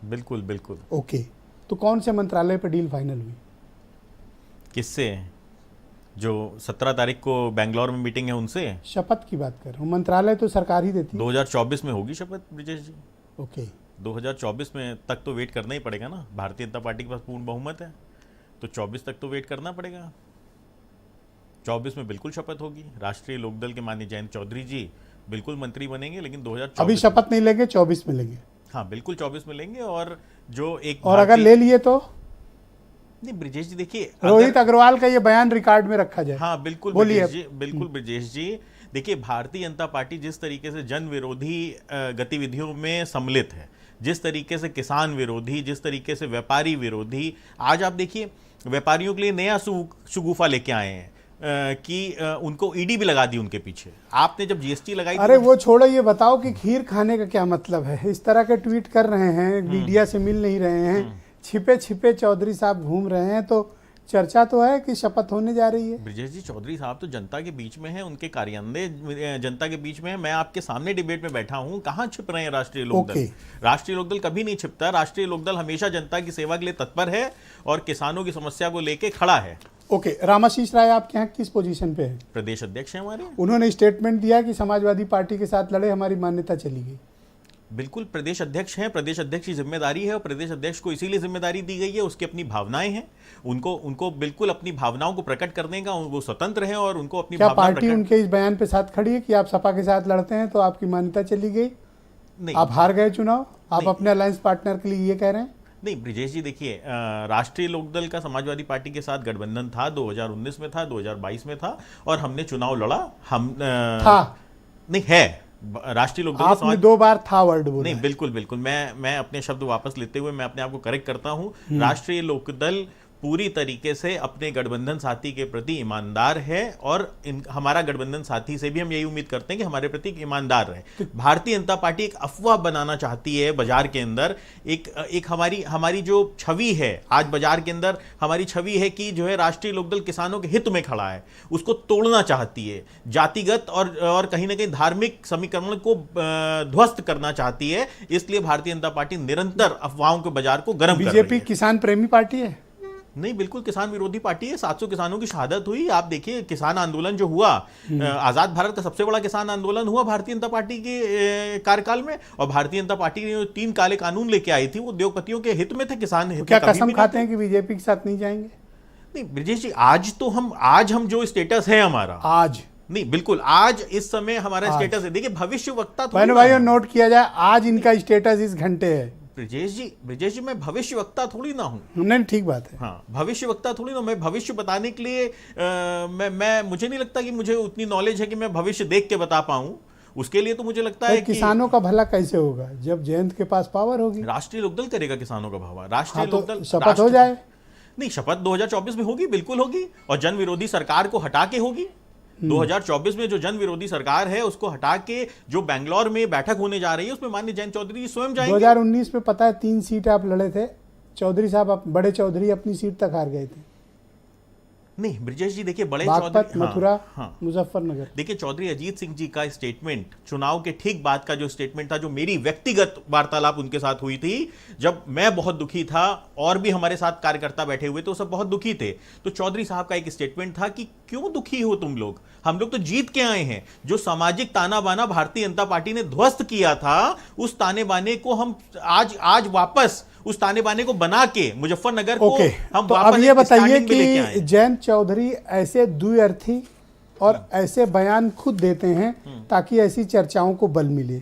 बिल्कुल बिल्कुल। ओके, तो कौन से मंत्रालय पर डील फाइनल हुई? किससे? जो 17 तारीख को बेंगलोर में मीटिंग है उनसे। शपथ की बात कर रहा हूँ, मंत्रालय तो सरकार ही देती है। 2024 में होगी शपथ ब्रिजेश जी। ओके, 2024 में तक तो वेट करना ही पड़ेगा ना, भारतीय जनता पार्टी के पास पूर्ण बहुमत है, तो 24 तक तो वेट करना पड़ेगा। 24 में बिल्कुल शपथ होगी। राष्ट्रीय लोकदल के माननीय जयंत चौधरी जी बिल्कुल मंत्री बनेंगे, लेकिन 2024 अभी शपथ नहीं लेंगे, 24 में लेंगे। हाँ बिल्कुल 24 में लेंगे। और जो एक और अगर ले लिए तो नहीं ब्रिजेश जी देखिए, रोहित अग्रवाल का ये बयान रिकॉर्ड में रखा जाए। हाँ बिल्कुल बोलिए। ब्रिजेश जी, बिल्कुल ब्रिजेश जी। देखिए, भारतीय जनता पार्टी जिस तरीके से जन विरोधी गतिविधियों में सम्मिलित है, जिस तरीके से किसान विरोधी, जिस तरीके से व्यापारी विरोधी, आज आप देखिए व्यापारियों के लिए नया शगुफा लेके आए हैं कि उनको ईडी भी लगा दी उनके पीछे। आपने जब जीएसटी लगाई, अरे वो छोड़ो, ये बताओ कि खीर खाने का क्या मतलब है? इस तरह के ट्वीट कर रहे हैं, मीडिया से मिल नहीं रहे हैं, छिपे छिपे चौधरी साहब घूम रहे हैं, तो चर्चा तो है कि शपथ होने जा रही है। ब्रिजेश जी, चौधरी साहब तो जनता के बीच में है, उनके कार्यान्वयन जनता के बीच में है। मैं आपके सामने डिबेट में बैठा हूं, कहां छिप रहे हैं राष्ट्रीय लोकदल? राष्ट्रीय लोकदल कभी नहीं छिपता। राष्ट्रीय लोकदल हमेशा जनता की सेवा के लिए तत्पर है और किसानों की समस्या को लेकर खड़ा है। ओके, रामाशीष राय आपके यहाँ किस पोजीशन पे है? प्रदेश अध्यक्ष है हमारे। उन्होंने स्टेटमेंट दिया कि समाजवादी पार्टी के साथ लड़े, हमारी मान्यता चली गई। बिल्कुल, प्रदेश अध्यक्ष हैं, प्रदेश अध्यक्ष की जिम्मेदारी है और प्रदेश अध्यक्ष को इसीलिए जिम्मेदारी दी गई है, उसकी अपनी भावनाएं हैं, उनको बिल्कुल अपनी भावनाओं को प्रकट करने का वो स्वतंत्र है और उनको अपनी क्या पार्टी उनके इस बयान पे साथ खड़ी है कि आप सपा के साथ लड़ते हैं तो आपकी मान्यता चली गई? नहीं, आप हार गए चुनाव, आप अपने अलायंस पार्टनर के लिए ये कह रहे हैं? नहीं ब्रिजेश जी, देखिए, राष्ट्रीय लोकदल का समाजवादी पार्टी के साथ गठबंधन था, 2019 में था, 2022 में था और हमने चुनाव लड़ा। हम था नहीं है राष्ट्रीय लोकदल। आपने 2 बार था वर्ड बोला। नहीं, बिल्कुल बिल्कुल, मैं अपने शब्द वापस लेते हुए मैं अपने आप को करेक्ट करता हूं। राष्ट्रीय लोकदल पूरी तरीके से अपने गठबंधन साथी के प्रति ईमानदार है और हमारा गठबंधन साथी से भी हम यही उम्मीद करते हैं कि हमारे प्रति ईमानदार रहे। भारतीय जनता पार्टी एक अफवाह बनाना चाहती है बाजार के अंदर। एक हमारी जो छवि है आज बाजार के अंदर, हमारी छवि है कि जो है राष्ट्रीय लोकदल किसानों के हित में खड़ा है, उसको तोड़ना चाहती है, जातिगत और कहीं ना कहीं धार्मिक समीकरण को ध्वस्त करना चाहती है। इसलिए भारतीय जनता पार्टी निरंतर अफवाहों के बाजार को गर्म कर रही है। बीजेपी किसान प्रेमी पार्टी है? नहीं, बिल्कुल किसान विरोधी पार्टी है। 700 किसानों की शहादत हुई। आप देखिए, किसान आंदोलन जो हुआ, आजाद भारत का सबसे बड़ा किसान आंदोलन हुआ भारतीय जनता पार्टी के कार्यकाल में। और भारतीय जनता पार्टी ने 3 काले कानून लेके आई थी, वो उद्योगपतियों के हित में थे, किसान हित में। क्या कसम खाते हैं कि बीजेपी के साथ नहीं जाएंगे? नहीं ब्रिजेश जी, आज हम जो स्टेटस है हमारा, आज नहीं बिल्कुल आज इस समय हमारा स्टेटस है। देखिए, भविष्य वक्ता भाइयों नोट किया जाए, आज इनका स्टेटस इस घंटे है। ब्रिजेश जी, मैं भविष्य वक्ता थोड़ी ना हूं। नहीं, ठीक बात है। हाँ, भविष्य वक्ता थोड़ी ना, मैं भविष्य बताने के लिए मुझे नहीं लगता कि मुझे उतनी नॉलेज है कि मैं भविष्य देख के बता पाऊं। उसके लिए तो मुझे लगता है कि किसानों का भला कैसे होगा जब जयंत के पास पावर होगी? राष्ट्रीय लोकदल करेगा किसानों का भला। राष्ट्रीय लोकदल शपथ हो जाए। नहीं, शपथ 2024 में होगी, बिल्कुल होगी, और जन विरोधी सरकार को हटा के होगी। 2024 में जो जन विरोधी सरकार है उसको हटा के जो बेंगलोर में बैठक होने जा रही है उसमें माननीय जयंत चौधरी जी स्वयं जाएंगे। 2019 में पता है 3 सीट आप लड़े थे, चौधरी साहब, बड़े चौधरी अपनी सीट तक हार गए थे। नहीं ब्रिजेश जी, देखिए, बड़े चौधरी, मथुरा, मुजफ्फरनगर। देखिए, चौधरी अजीत सिंह जी का स्टेटमेंट, चुनाव के ठीक बाद का जो स्टेटमेंट था, जो मेरी व्यक्तिगत वार्तालाप उनके साथ हुई थी, जब मैं बहुत दुखी था और भी हमारे साथ कार्यकर्ता बैठे हुए थे, वो सब बहुत दुखी थे, तो चौधरी साहब का एक स्टेटमेंट था कि क्यों दुखी हो तुम लोग, हम लोग तो जीत के आए हैं। जो सामाजिक ताना बाना भारतीय जनता पार्टी ने ध्वस्त किया था, उस ताने बाने को हम आज वापस उस ताने बाने को बना के मुजफ्फरनगर को हम तो वापस अब ये बताइए कि जयंत चौधरी ऐसे द्व्यर्थी और ऐसे बयान खुद देते हैं ताकि ऐसी चर्चाओं को बल मिले।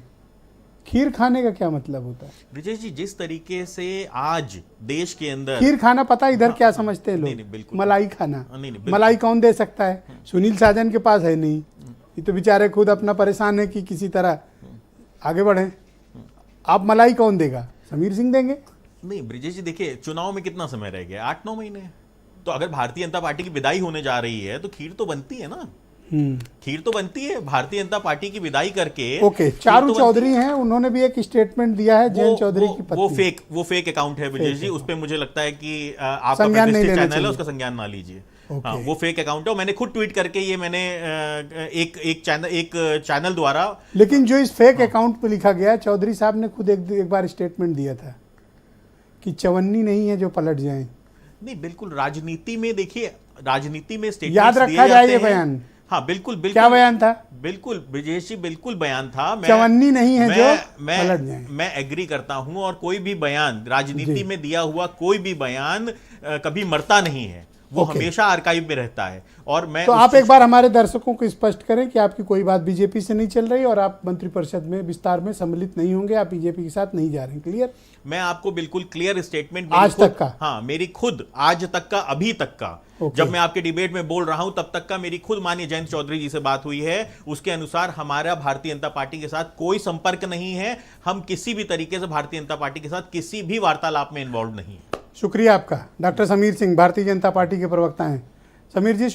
खीर खाने का क्या मतलब होता है? विजय जी, जिस तरीके से आज देश के अंदर खीर खाना, पता इधर क्या समझते हैं लोग? नहीं, बिल्कुल मलाई खाना। नहीं, मलाई कौन दे सकता है? सुनील साजन के पास है नहीं, ये तो बेचारे खुद अपना परेशान है कि किसी तरह आगे बढ़े। आप मलाई कौन देगा? समीर सिंह देंगे? नहीं ब्रिजेश जी, देखिए, चुनाव में कितना समय रह गया? 8-9 महीने। तो अगर भारतीय जनता पार्टी की विदाई होने जा रही है तो खीर तो बनती है ना। खीर तो बनती है भारतीय जनता पार्टी की विदाई करके। ओके, चारू चौधरी हैं, उन्होंने भी एक स्टेटमेंट दिया है। जयंत चौधरी की पत्नी, वो फेक अकाउंट है विजय जी, उस पे मुझे लगता है कि आपका प्रतिष्ठित चैनल है, उसका संज्ञान ना लीजिए। हाँ, वो फेक अकाउंट है और मैंने खुद ट्वीट करके ये मैंने एक चैनल द्वारा। लेकिन जो इस फेक अकाउंट पे लिखा गया, चौधरी साहब ने खुद एक बार स्टेटमेंट दिया था कि चवन्नी नहीं है जो पलट जाए? नहीं, बिल्कुल राजनीति में देखिए, राजनीति में स्टेटमेंट्स याद दिए रखा जाते जाए ये हैं। बयान। हाँ बिल्कुल बिल्कुल। क्या बयान था? बिल्कुल ब्रिजेश जी, बिल्कुल बयान था। चवन्नी नहीं है जो पलट जाए। मैं एग्री करता हूं, और कोई भी बयान राजनीति में दिया हुआ कोई भी बयान कभी मरता नहीं है, वो हमेशा आर्काइव में रहता है। और मैं तो आप एक बार हमारे दर्शकों को स्पष्ट करें कि आपकी कोई बात बीजेपी से नहीं चल रही और आप मंत्रिपरिषद में विस्तार में सम्मिलित नहीं होंगे, आप बीजेपी के साथ नहीं जा रहे हैं। क्लियर? मैं आपको बिल्कुल क्लियर स्टेटमेंट आज तक का? हाँ, मेरी खुद आज तक का, अभी तक का, जब मैं आपके डिबेट में बोल रहा हूं तब तक का मेरी खुद माननीय जयंत चौधरी जी से बात हुई है। उसके अनुसार हमारा भारतीय जनता पार्टी के साथ कोई संपर्क नहीं है। हम किसी भी तरीके से भारतीय जनता पार्टी के साथ किसी भी वार्तालाप में इन्वॉल्व नहीं है। शुक्रिया आपका। डॉक्टर समीर सिंह भारतीय जनता पार्टी के प्रवक्ता हैं। समीर जी